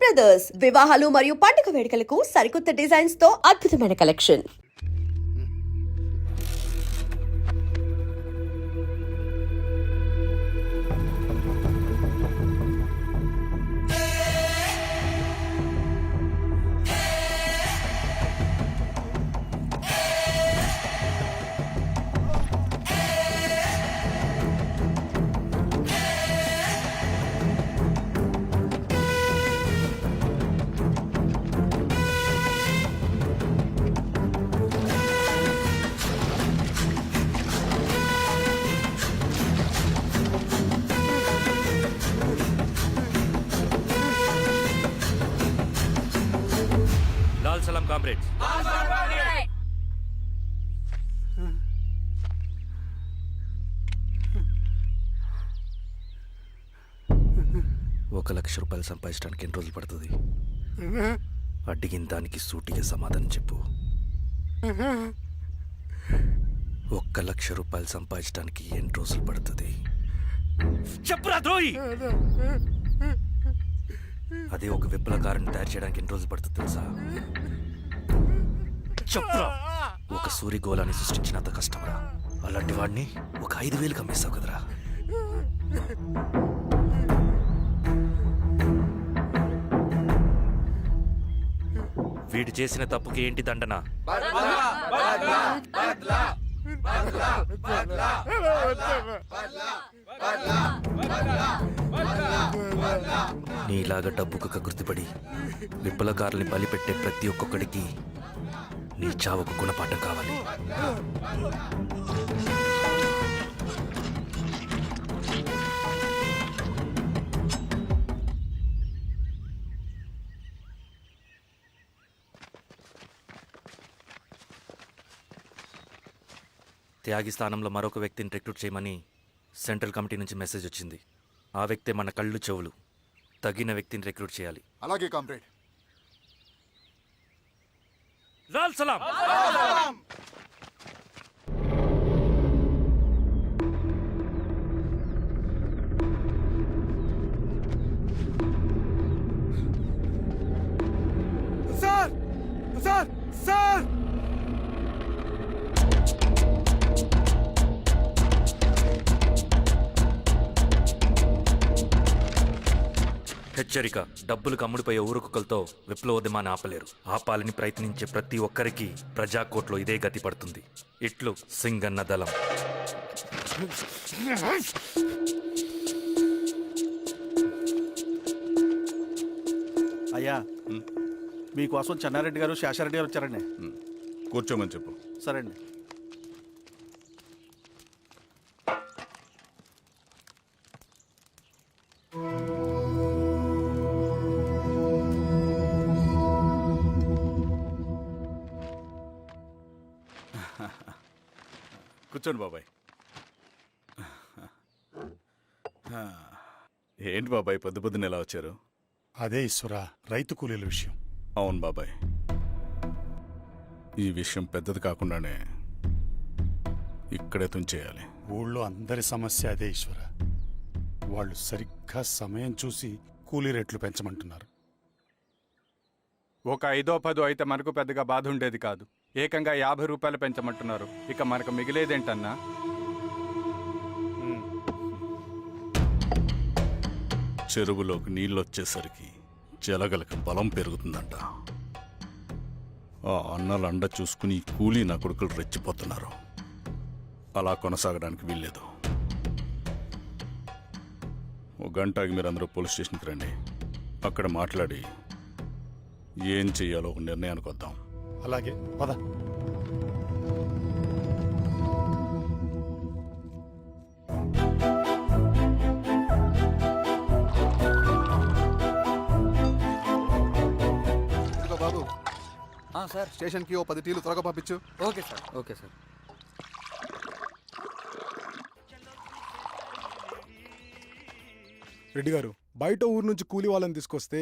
Brothers వివాహాలు మరియు పండుగ వేడుకలకు సరికొత్త డిజైన్స్ తో అద్భుతమైన కలెక్షన్. లాల్ సలాం కామ్రేడ్స్. ₹1,00,000 సంపాదించడానికి ఎన్ని రోజులు పడుతుంది? అడిగిన దానికి సూటిగా సమాధానం చెప్పు. ₹1,00,000 సంపాదించడానికి ఎన్ని రోజులు పడుతుంది? చెప్పురా ద్రోహి. అదే ఒక విప్లవకారుని తయారు చేయడానికి ఎన్ని రోజులు పడుతుంది తెలుసా? చెప్పురా. ఒక సూర్యగోళాన్ని సృష్టించినంత కష్టంరా. అలాంటి వాడిని ఒక 5,000 అమ్మేస్తావు కదరా. వీడు చేసిన తప్పుకి ఏంటి దండన? నీలాగా డబ్బుకు కకృతిపడి విప్లవకారుల్ని బలిపెట్టే ప్రతి ఒక్కొక్కడికి నీ చావుకు గుణపాఠం కావాలి. త్యాగి స్థానంలో మరొక వ్యక్తిని రిక్రూట్ చేయమని సెంట్రల్ కమిటీ నుంచి మెసేజ్ వచ్చింది. ఆ వ్యక్తే మన కళ్ళు చెవులు. తగిన వ్యక్తిని రిక్రూట్ చేయాలి. అలాగే కామ్రేడ్. లాల్ సలాం. సార్ సార్ సార్ హెచ్చరిక. డబ్బులకు అమ్ముడిపోయే ఊరుకుకలతో విప్లవోద్యమాన్ని ఆపలేరు. ఆపాలని ప్రయత్నించే ప్రతి ఒక్కరికి ప్రజాకోట్లో ఇదే గతి పడుతుంది. ఇట్లు సింగన్న దళం. అయ్యా, మీకోసం చెన్నారెడ్డి గారు శేషారెడ్డి గారు వచ్చారండి. కూర్చోమని చెప్పు. సరే అండి. కూర్చోండి బాబాయ్. ఏంటి బాబాయ్ పొద్దున ఎలా వచ్చారు? అదే ఈశ్వరా, రైతు కూలీల విషయం. అవును బాబాయ్, ఈ విషయం పెద్దది కాకుండానే ఇక్కడే తుంచేయాలి. ఊళ్ళో అందరి సమస్య అదే ఈశ్వరా. వాళ్ళు సరిగ్గా సమయం చూసి కూలీ రేట్లు పెంచమంటున్నారు. ఒక 5-10 అయితే మనకు పెద్దగా బాధ ఉండేది కాదు. ఏకంగా ₹50 పెంచమంటున్నారు. ఇక మనకు మిగిలేదేంటన్నా? చెరువులోకి నీళ్ళు వచ్చేసరికి జలగలకు బలం పెరుగుతుందంట. ఆ అన్నల అండ చూసుకుని కూలీ నా కొడుకులు రెచ్చిపోతున్నారు. అలా కొనసాగడానికి వీల్లేదు. ఒక గంటకి మీరందరూ పోలీస్ స్టేషన్కి రండి. అక్కడ మాట్లాడి ఏం చెయ్యాలో ఒక నిర్ణయానికి వద్దాం. అలాగే పద. బాబు సార్, స్టేషన్కి ఓ 10 టీలు త్వరగా పంపించు. Okay sir. Okay sir. Reddy గారు, బయట ఊరు నుంచి కూలి వాళ్ళని తీసుకొస్తే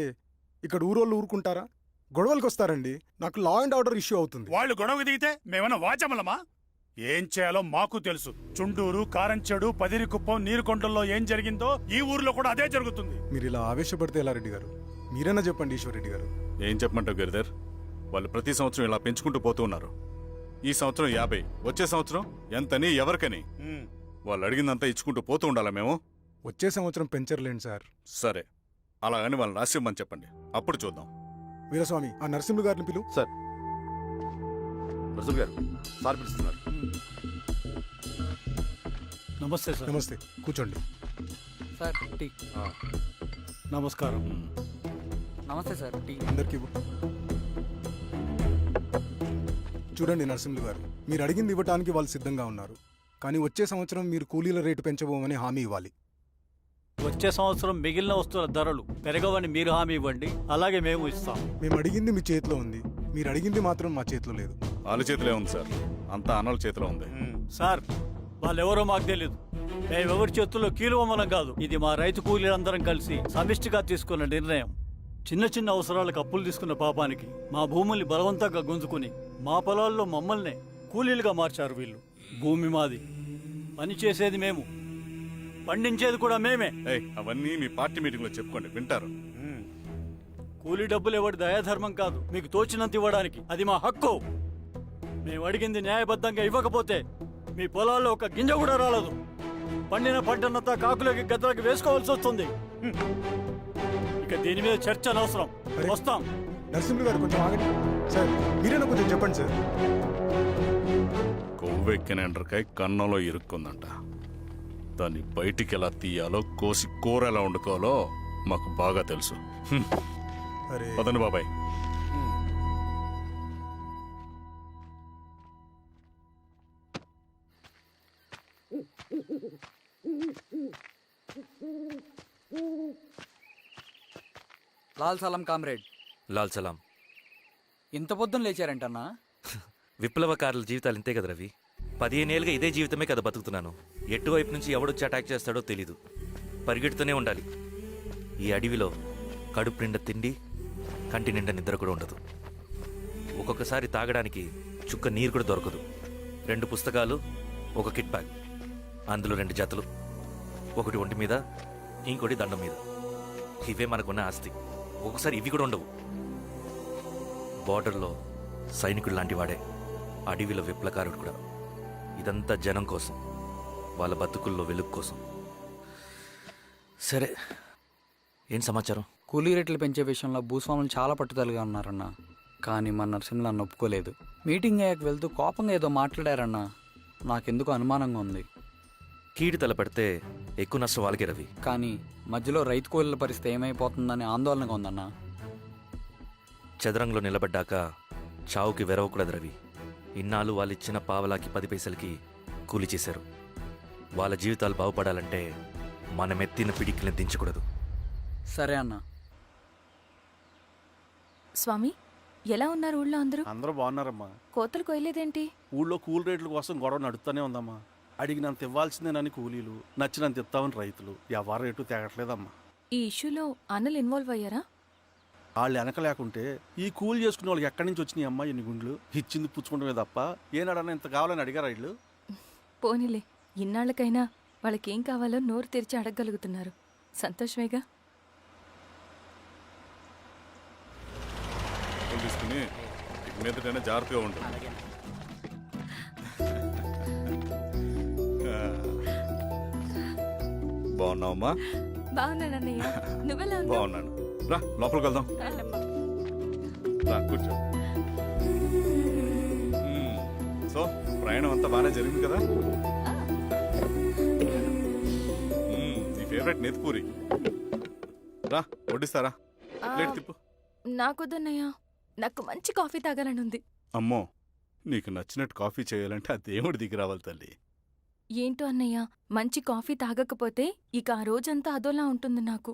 ఇక్కడ ఊరోళ్ళు ఊరుకుంటారా? గొడవలకు వస్తారండి. నాకు లా అండ్ ఆర్డర్ ఇష్యూ అవుతుంది. వాళ్ళు గొడవ దిగితే మేమన్నా వాచమలమా? ఏం చేయాలో మాకు తెలుసు. చుండూరు, కారంచెడు, పదిరికుప్పం, నీరుకొండల్లో ఏం జరిగిందో ఈ ఊర్లో కూడా అదే జరుగుతుంది. మీరు ఇలా ఆవేశపడితే ఎలా రెడ్డి గారు? మీరైనా చెప్పండి ఈశ్వరరెడ్డి గారు. ఏం చెప్పమంటావు గిరిధర్? వాళ్ళు ప్రతి సంవత్సరం ఇలా పెంచుకుంటూ పోతూ ఉన్నారు. ఈ సంవత్సరం 50, వచ్చే సంవత్సరం ఎంతని ఎవరికని వాళ్ళు అడిగిందంతా ఇచ్చుకుంటూ పోతూ ఉండాలా మేము? వచ్చే సంవత్సరం పెంచర్లేండి సార్. సరే, అలాగని వాళ్ళని రాసిమ్మని చెప్పండి, అప్పుడు చూద్దాం. వీరస్వామి, ఆ నరసింహులు గారిని పిలు. సార్ రసూల్ గారు సార్ పిలుస్తున్నారు. నమస్తే సార్. నమస్తే, కూర్చోండి. Sir tea. నమస్కారం. నమస్తే సార్ టీ. అందరికీ ఇవ్వు. చూడండి నరసింహులు గారు, మీరు అడిగింది ఇవ్వటానికి వాళ్ళు సిద్ధంగా ఉన్నారు. కానీ వచ్చే సంవత్సరం మీరు కూలీల రేటు పెంచబోమని హామీ ఇవ్వాలి. వచ్చే సంవత్సరం మిగిలిన వస్తువుల ధరలు పెరగవని మీరు హామీ ఇవ్వండి, అలాగే మేము ఇస్తాం. మేము అడిగింది మీ చేతిలో ఉంది, మీరు అడిగింది మాత్రం మా చేతిలో లేదు. వాళ్ళ చేతిలో ఉంది సార్, అంతా అన్నల చేతిలో ఉంది. సార్, వాళ్ళెవరో మాకు తెలియదు. మేమెవరి చేతుల్లో కీలువమనం కాదు. ఇది మా రైతు కూలీలందరం కలిసి సమిష్టిగా తీసుకున్న నిర్ణయం. చిన్న చిన్న అవసరాలకు అప్పులు తీసుకున్న పాపానికి మా భూముల్ని బలవంతంగా గుంజుకుని మా పొలాల్లో మమ్మల్నే కూలీలుగా మార్చారు వీళ్ళు. భూమి మాది, పని చేసేది మేము, పండించేది కూడా మేమే. ఏయ్, అవన్నీ మీ పార్టీ మీటింగ్లో చెప్పుకోండి, వింటారు. కూలీ డబ్బులు ఎవరి దయాధర్మం కాదు, మీకు తోచినంత ఇవ్వడానికి అది మా హక్కు. మేము అడిగింది న్యాయబద్ధంగా ఇవ్వకపోతే మీ పొలాల్లో ఒక గింజ కూడా రాలదు. పండిన పంటనంతా కాకులకి గద్దలకి వేసుకోవాల్సి వస్తుంది. ఇక దీని మీద చర్చ అనవసరం. వస్తాం. నరసింహులు గారు కొంచెం ఆగండి సార్, మీరైనా కొంచెం చెప్పండి సార్. కొవ్వెక్కిన ఎండ్రకాయ కన్నంలో ఇరుక్కుందంట. దాన్ని బయటికి ఎలా తీయాలో, కోసి కూర ఎలా వండుకోవాలో మాకు బాగా తెలుసు. అరే పదండి బాబాయ్. లాల్ సలాం కామ్రేడ్. లాల్ సలాం. ఇంత పొద్దున లేచారంటన్నా? విప్లవకారుల జీవితాలు ఇంతే కదా రవి. 15 ఏళ్ళుగా ఇదే జీవితమే కదా బతుకుతున్నాను. ఎటువైపు నుంచి ఎవడొచ్చి అటాక్ చేస్తాడో తెలీదు. పరిగెడుతూనే ఉండాలి. ఈ అడవిలో కడుపు నిండా తిండి, కంటి నిండా నిద్ర కూడా ఉండదు. ఒక్కొక్కసారి తాగడానికి చుక్క నీరు కూడా దొరకదు. 2 పుస్తకాలు, ఒక కిట్ బ్యాగ్, అందులో 2 జతలు, ఒకటి ఒంటి మీద, ఇంకోటి దండం మీద. ఇవే మనకున్న ఆస్తి. ఒక్కొక్కసారి ఇవి కూడా ఉండవు. బార్డర్లో సైనికుడు లాంటి వాడే అడవిలో విప్లవకారుడు కూడా. ఇదంతా జనం కోసం, వాళ్ళ బతుకుల్లో వెలుగు కోసం. సరే, ఏం సమాచారం? కూలీ రేట్లు పెంచే విషయంలో భూస్వాములు చాలా పట్టుదలగా ఉన్నారన్న. కానీ మా నరసింహులు నన్ను ఒప్పుకోలేదు. మీటింగ్ అయ్యాక వెళ్తూ కోపంగా ఏదో మాట్లాడారన్న. నాకెందుకు అనుమానంగా ఉంది. కీడు తలపెడితే ఎక్కువ నష్టం వాళ్ళకే రవి. కానీ మధ్యలో రైతు కూలీల పరిస్థితి ఏమైపోతుందని ఆందోళనగా ఉందన్న. చదరంగంలో నిలబడ్డాక చావుకి వెరవకూడదు రవి. ఇన్నాళ్ళు వాళ్ళు ఇచ్చిన పావలాకి 10 పైసలకి కూలి చేశారు. వాళ్ళ జీవితాలు బాగుపడాలంటే మనమెత్తిన పిడికిని దించకూడదు. సరే అన్న. స్వామి, ఎలా ఉన్నారు ఊళ్ళో అందరూ? అందరూ బాగున్నారమ్మా. కోతలు కొయ్యలేదేంటి? ఊళ్ళో కూల్ రేట్ల కోసం గొడవ నడుస్తూనే ఉందమ్మా. అడిగినంత ఇవ్వాల్సిందేనని కూలీలు, నచ్చినంత ఇస్తామని రైతులు. ఎవరు రేటు తేగట్లేదమ్మా. ఈ ఇష్యూలో అన్నలు ఇన్వాల్వ్ అయ్యారా? వాళ్ళు వెనక లేకుంటే ఈ కూలి చేసుకునే వాళ్ళకి ఎక్కడి నుంచి వచ్చినాయి అమ్మా ఎన్ని గుండ్లు? ఇచ్చింది పుచ్చుకుంటమే తప్ప ఏనాడన్నా ఇంత కావాలని అడిగారా వీళ్ళు? పోనీలే, ఇన్నాళ్ళకైనా వాళ్ళకేం కావాలో నోరు తెరిచి అడగగలుగుతున్నారు. సంతోషమేగా. తీసుకుని ఇక మీదటైనా జాగ్రత్తగా ఉంటుంది. బాగున్నావమ్మా? బాగున్నానన్నయ్య, నువ్వెలా ఉన్నావు? బాగున్నాను. రా లోపలికి వెళ్దాం. రా కూర్చో. సో ప్రయాణం అంతా బాగానే జరిగింది కదా? నీ ఫేవరెట్ నెత్తిపూరి. రా వడ్డిస్తారా? ప్లేట్ తిప్పు. నాకొద్దన్నయ్య, నాకు మంచి కాఫీ తాగాలని ఉంది. అమ్మో, నీకు నచ్చినట్టు కాఫీ చేయాలంటే ఆ దేవుడి దిగి రావాలి తల్లి. ఏంటో అన్నయ్య, మంచి కాఫీ తాగకపోతే ఇక ఆ రోజంతా అదోలా ఉంటుంది నాకు.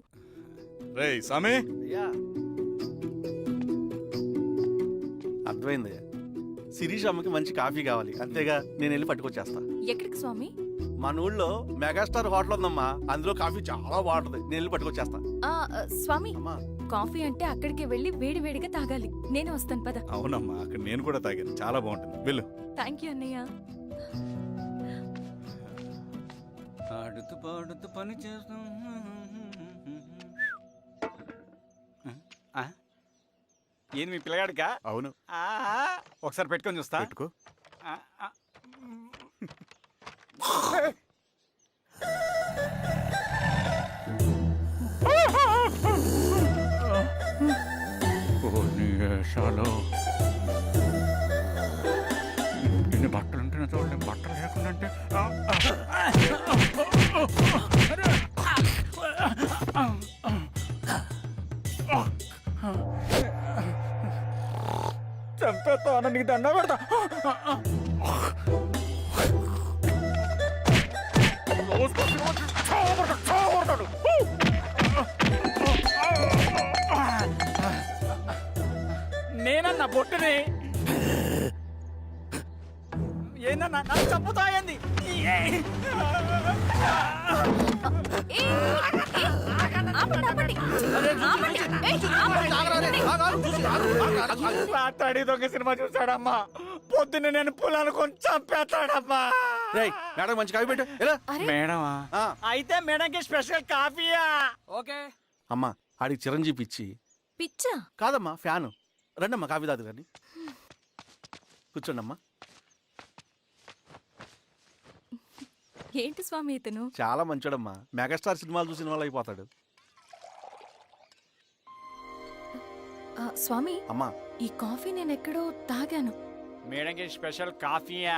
రేయ్ సామే, అయ్యా అర్థమైందయ్యా. శిరీష్ అమ్మకి మంచి కాఫీ కావాలి, అంతేగా నేను వెళ్ళి పట్టుకొచ్చేస్తా. ఎక్కడికి స్వామి? మన ఊళ్ళో మెగాస్టార్ హోటల్ ఉందమ్మా, అందులో కాఫీ చాలా బాగుంటుంది. నేను వెళ్ళి పట్టుకొచ్చేస్తా. స్వామి, అమ్మా కాఫీ అంటే అక్కడికి వెళ్ళి వేడివేడిగా తాగాలి. నేను వస్తాను పద. అవునమ్మా, అక్కడ నేను కూడా తాగాను, చాలా బాగుంటుంది. వెళ్ళు. థ్యాంక్ యూ అన్నయ్య. ఆడుతూ పాడుతూ పని చేస్తాం. ఏంది మీ పిల్లగాడికా అవును ఒకసారి పెట్టుకొని చూస్తా పెట్టుకో. ఆ, ఆ. ఇన్ని బట్టలు ఉంటే చూడండి, బట్టలు లేకుండా అంటే చంపేస్తా నీకు దండ పెడతా నేనన్నా బొట్టుని ఏందన్నా నన్ను చంపుతా ఏంది రాత్రి దొంగ సినిమా చూసాడమ్మా పొద్దున్న నేను పొలాన్ని కొంచెం చంపేస్తాడమ్మా రేయ్ మేడం మంచి కాఫీ పెట్టు ఎలా మేడమా ఆ. అయితే మేడంకి స్పెషల్ కాఫీయా ఓకే. అమ్మా ఆడికి చిరంజీవి పిచ్చి పిచ్చా? కాదమ్మా ఫ్యాను రండమ్మా కాఫీ తాదు కానీ కూర్చోండి అమ్మా. ఏంటి స్వామి ఇతను? చాలా మంచోడమ్మా, మెగాస్టార్ సినిమాలు చూసిన వాళ్ళు అయిపోతాడు. స్వామి, అమ్మా ఈ కాఫీ నేను ఎక్కడో తాగాను. మేడంకి స్పెషల్ కాఫీయా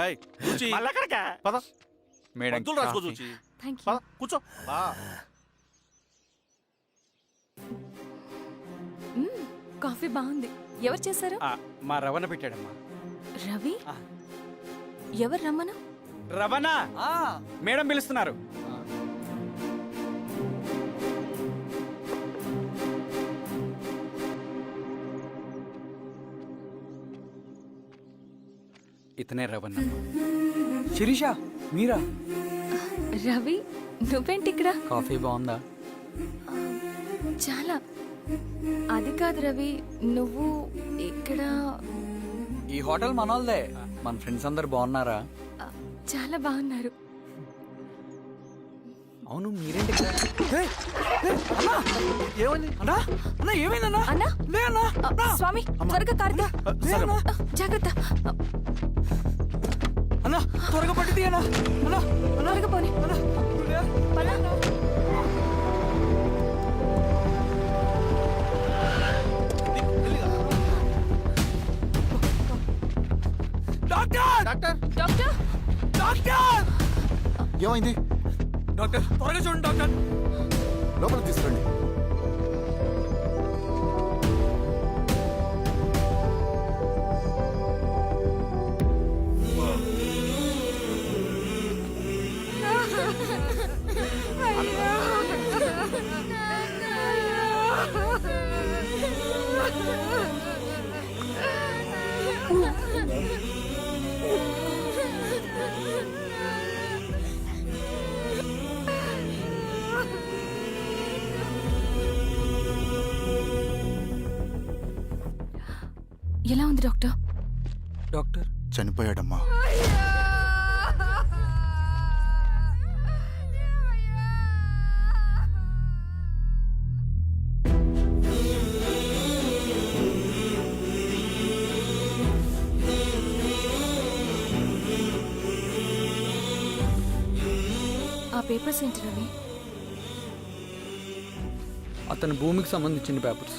ఏయ్, చూచి. మళ్ళక్కడికా పద మేడం మందులు రాసుకో చూచి. Thank you. పద కూర్చో. బా. కాఫీ బాగుంది. ఎవరు చేశారు? మా రవణ పెట్టాడమ్మా. రవి? ఎవరు రమ్మను? రవణ మేడం పిలుస్తున్నారు. ఇతనే రవణ. శిరీష మీరా? రవి, నువ్వేంటి ఇక్కడ? కాఫీ బాగుందా? చాలా. అది కాదు రవి, నువ్వు ఇక్కడ. ఈ హోటల్ మనోల్దే. మన ఫ్రెండ్స్ అందరు బాగున్నారా? చాలా బాగున్నారు. అవును మీరేంటి ఇక్కడ? ఏమైంది అన్నా అన్నా ఏమైందన్నా? అన్నా? లే అన్నా. స్వామి, త్వరగా కారుదా. లే అన్నా. జాగ్రత్త. అన్నా త్వరగా పట్టిది అన్నా. అన్నా అన్నా త్వరగా పోనీ. అన్నా లే. పద. డాక్టర్ డాక్టర్ డాక్టర్, డాక్టర్ ఏమైంది? డాక్టర్ త్వరగా చూడండి డాక్టర్. లోపల తీసుకురండి. ఎలా ఉంది డాక్టర్? డాక్టర్ చనిపోయాడమ్మా. ఆ పేపర్స్ ఏంటి రవి? అతని భూమికి సంబంధించిన పేపర్స్.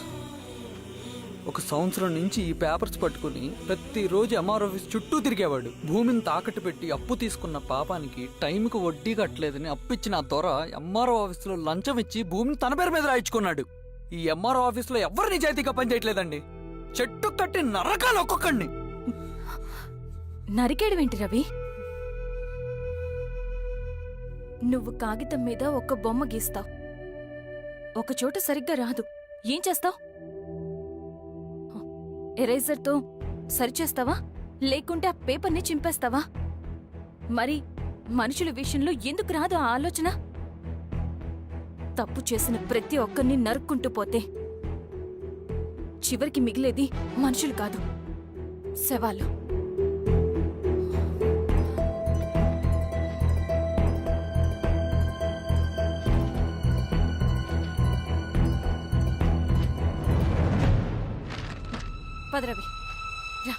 ఒక సంవత్సరం నుంచి ఈ పేపర్స్ పట్టుకుని ప్రతిరోజు ఎంఆర్ ఆఫీస్ చుట్టూ తిరిగేవాడు. భూమిని తాకట్టు పెట్టి అప్పు తీసుకున్న పాపానికి టైంకి వడ్డీ కట్టలేదని అప్పిచ్చిన ఆ దొర ఎంఆర్ఓ ఆఫీసులో లంచం ఇచ్చి భూమిని తన పేరు మీద రాయించుకున్నాడు. ఈ ఎంఆర్ఓ ఆఫీసులో ఎవరు నిజాయితీగా పనిచేయట్లేదండి. చెట్టు కట్టి నరకాలు ఒక్కొక్కడిని. నరికేయడమేంటి రవి? నువ్వు కాగితం మీద ఒక బొమ్మ గీస్తావు, ఒక చోట సరిగ్గా రాదు. ఏం చేస్తావు? ఎరేజర్తో సరిచేస్తావా, లేకుంటే ఆ పేపర్ని చింపేస్తావా? మరి మనుషుల విషయంలో ఎందుకు రాదు ఆ ఆలోచన? తప్పు చేసిన ప్రతి ఒక్కరిని నరుక్కుంటూ పోతే చివరికి మిగిలేది మనుషులు కాదు, శవాలు. పద రవి రా.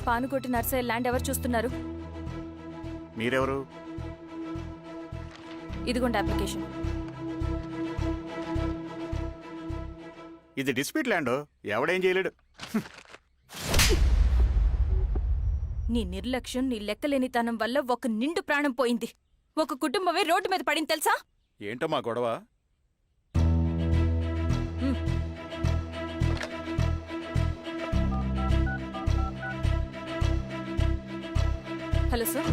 పానుకోటి నర్సయ్య ల్యాండ్ ఎవరు చూస్తున్నారు? మీరెవరు? ఇదిగోండి అప్లికేషన్. ఇది డిస్ప్యూట్ ల్యాండ్, ఎవడేం చేయలేడు. నీ నిర్లక్ష్యం, నీ లెక్కలేనితనం వల్ల ఒక నిండు ప్రాణం పోయింది. ఒక కుటుంబమే రోడ్డు మీద పడింది తెలుసా? ఏంటో మా గొడవ? Hello sir.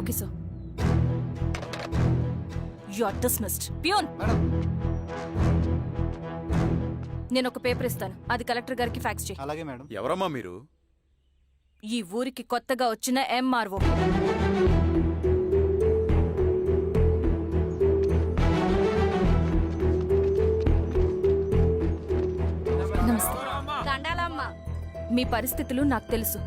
Okay sir. You are dismissed. Peon, నేను ఒక పేపర్ ఇస్తాను, అది కలెక్టర్ గారికి ఫ్యాక్స్ చేయి. అలాగే మేడం. ఎవరమ్మా మీరు? ఈ ఊరికి కొత్తగా వచ్చిన ఎంఆర్ఓ. నమస్తే. మీ పరిస్థితులు నాకు తెలుసు.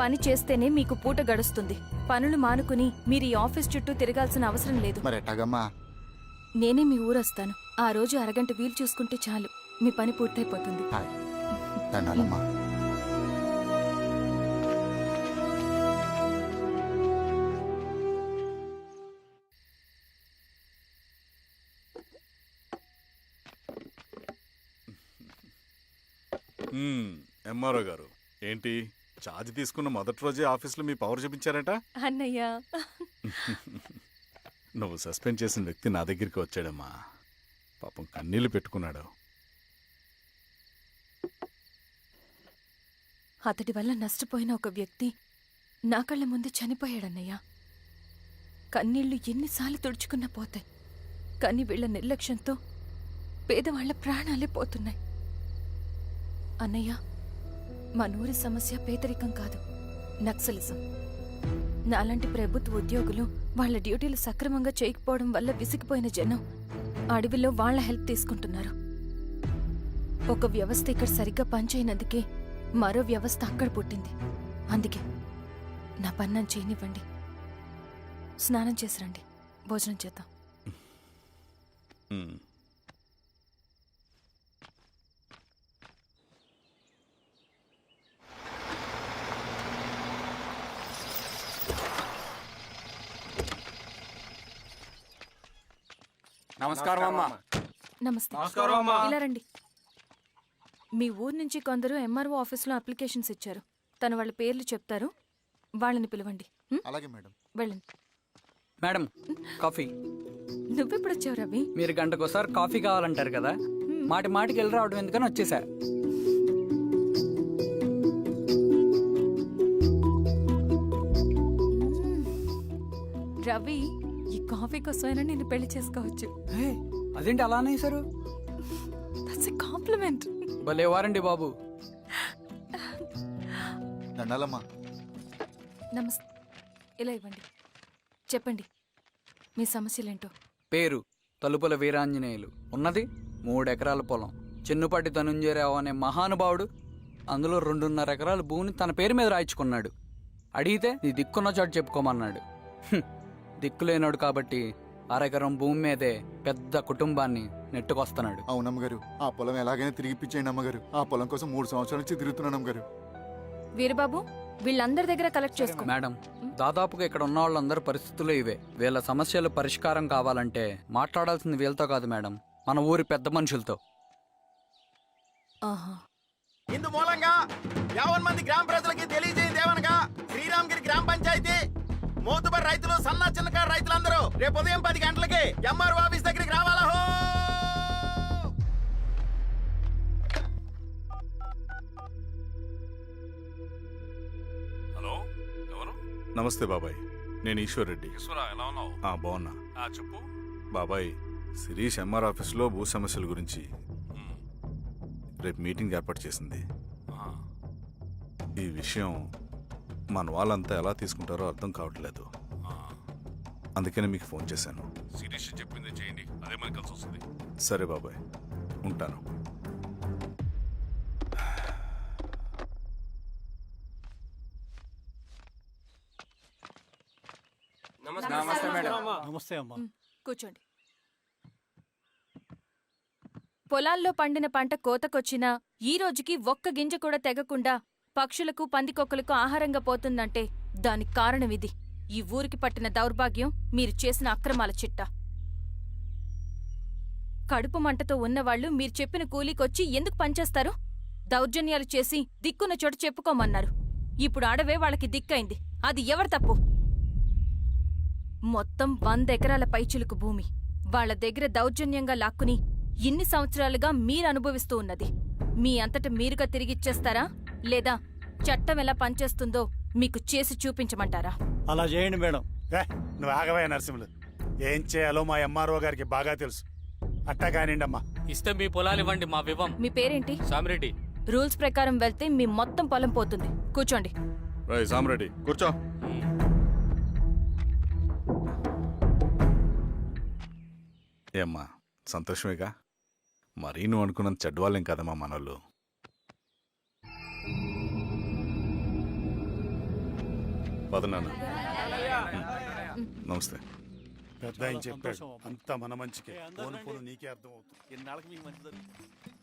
పని చేస్తేనే మీకు పూట గడుస్తుంది. పనులు మానుకుని మీరు ఈ ఆఫీస్ చుట్టూ తిరగాల్సిన అవసరం లేదు. మరి ఎట్టాగమ్మా? నేనే మీ ఊరొస్తాను. ఆ రోజు అరగంట వీలు చూసుకుంటే చాలు, మీ పని పూర్తయిపోతుంది. దండాలమ్మా. ఎంఆర్ఓ గారు, ఏంటి ఛార్జ్ తీసుకున్న మొదటి రోజే ఆఫీస్లో మీ పవర్ చూపించారట? అన్నయ్య, నువ్వు సస్పెండ్ చేసిన వ్యక్తి నా దగ్గరికి వచ్చాడమ్మా. పాపం కన్నీళ్లు పెట్టుకున్నాడు. అతడి వల్ల నష్టపోయిన ఒక వ్యక్తి నా కళ్ళ ముందు చనిపోయాడన్నయ్య. కన్నీళ్లు ఎన్నిసార్లు తుడుచుకున్నా పోతాయి, కానీ వీళ్ళ నిర్లక్ష్యంతో పేదవాళ్ల ప్రాణాలే పోతున్నాయి. అన్నయ్య, మా నూరి సమస్య పేదరికం కాదు, నక్సలిజం. నాలాంటి ప్రభుత్వ ఉద్యోగులు వాళ్ళ డ్యూటీలు సక్రమంగా చేయకపోవడం వల్ల విసిగిపోయిన జనం అడవిలో వాళ్ల హెల్ప్ తీసుకుంటున్నారు. ఒక వ్యవస్థ ఇక్కడ సరిగ్గా పనిచేయనందుకే మరో వ్యవస్థ అక్కడ పుట్టింది. అందుకే నా పన్నం చేయనివ్వండి. స్నానం చేసిరండి, భోజనం చేద్దాం. నమస్కారం అమ్మా. నమస్తే. ఇలా రండి. మీ ఊరు నుంచి కొందరు ఎంఆర్ఓ ఆఫీస్లో అప్లికేషన్స్ ఇచ్చారు. తను వాళ్ళ పేర్లు చెప్తారు, వాళ్ళని పిలవండి. అలాగే మేడం. వెళ్ళండి. Madam, coffee. నువ్వెప్పుడు వచ్చావు రవి? మీరు గంటకోసారి కాఫీ కావాలంటారు కదా, మాటి మాటికి వెళ్ళి రావడం ఎందుకని వచ్చేసా. రవి, ఈ కాఫీ కోసమైనా నేను పెళ్లి చేసుకోవచ్చు. అదేంటి అలా అనేసారు? That's a compliment. భలే వారండి బాబు. దండాలమ్మా. నమస్తే. ఇలా ఇవ్వండి. చెప్పండి, మీ సమస్యలేంటో. పేరు తలుపుల వీరాంజనేయులు. ఉన్నది 3 ఎకరాల పొలం. చిన్నుపాటి ధనుంజయరావు అనే మహానుభావుడు అందులో 2.5 ఎకరాల భూమిని తన పేరు మీద రాయించుకున్నాడు. అడిగితే నీ దిక్కున్న చోటు చెప్పుకోమన్నాడు. దిక్కులేనాడు కాబట్టి అరెకరం భూమి మీదే పెద్ద కుటుంబాన్ని నెట్టుకొస్తున్నాడు. అవునమ్మగారు, ఆ పొలం ఎలాగైనా తిరిగిపించేయండి అమ్మగారు. ఆ పొలం కోసం 3 సంవత్సరాల నుంచి తిరుగుతున్నాను అమ్మగారు. వీరబాబు, వీళ్ళందరి దగ్గర కలెక్ట్ చేసుకో. మేడం, దాదాపుగా ఇక్కడ ఉన్న వాళ్ళందరి పరిస్థితులు ఇవే. వీళ్ళ సమస్యలు పరిష్కారం కావాలంటే మాట్లాడాల్సింది వీళ్ళతో కాదు మేడం, మన ఊరి పెద్ద మనుషులతో. ఆహా. ఇందు మూలంగా 50 మంది గ్రామ ప్రజలకి తెలియజేయదేవనగా శ్రీరామగిరి గ్రామ పంచాయతీ మోతుబరి రైతులు, సన్న చిన్నకారు రైతులందరూ రేపు ఉదయం 10 గంటలకి ఎంఆర్ఓ ఆఫీస్ దగ్గరికి రావాలా. హలో, ఎవరు? నమస్తే బాబాయ్, నేను ఈశ్వర్ రెడ్డి. ఎలా ఉన్నావు? బాగున్నా. చెప్పు. బాబాయ్, శిరీష్ ఎంఆర్ ఆఫీస్లో భూ సమస్యల గురించి రేపు మీటింగ్ ఏర్పాటు చేసింది. ఈ విషయం మన వాళ్ళంతా ఎలా తీసుకుంటారో అర్థం కావట్లేదు. అందుకనే మీకు ఫోన్ చేశాను. శిరీష్ చెప్పింది చేయండి, అదే మనకు కలిసి వస్తుంది. సరే బాబాయ్, ఉంటాను. నమస్తే అమ్మా. కూర్చోండి. పొలాల్లో పండిన పంట కోతకొచ్చినా ఈ రోజుకి ఒక్క గింజ కూడా తెగకుండా పక్షులకు పందికొక్కలకు ఆహారంగా పోతుందంటే దానికి కారణమిది. ఈ ఊరికి పట్టిన దౌర్భాగ్యం మీరు చేసిన అక్రమాల చిట్టా. కడుపు మంటతో ఉన్నవాళ్లు మీరు చెప్పిన కూలీకొచ్చి ఎందుకు పనిచేస్తారు? దౌర్జన్యాలు చేసి దిక్కున్న చోట చెప్పుకోమన్నారు. ఇప్పుడు అడవే వాళ్ళకి దిక్కైంది. అది ఎవరి తప్పు? మొత్తం 100 ఎకరాల పైచిలుకు భూమి వాళ్ల దగ్గర దౌర్జన్యంగా లాక్కుని ఇన్ని సంవత్సరాలుగా మీరు అనుభవిస్తూ ఉన్నది. మీ అంతట మీరుగా తిరిగిచ్చేస్తారా, లేదా చట్టం ఎలా పనిచేస్తుందో మీకు చేసి చూపించమంటారా? అలా చేయండి మేడం. నువ్వు ఆగవే నరసింహులు. ఏం చేయాలో మా ఎంఆర్ఓ గారికి బాగా తెలుసు. అట్టా కానిండమ్మా. ఇస్తే మీ పొలాలు ఇవ్వండి, మా వివం. మీ పేరేంటి? సామిరెడ్డి. రూల్స్ ప్రకారం వెళ్తే మీ మొత్తం పొలం పోతుంది. కూర్చోండి. సామిరెడ్డి కూర్చో. ఏమ్మా సంతోషమేగా? మరీ నువ్వు అనుకున్నంత చెడ్డవాళ్ళేం కదమ్మా మనోళ్ళు. పదనాన్న. నమస్తే. పెద్ద ఆయన చెప్పాడు, అంతా మన మంచికే. పోను పోను నీకే అర్థం అవుతుంది. ఎన్నాళ్ళకి మీకు మంచి జరుగుతుంది.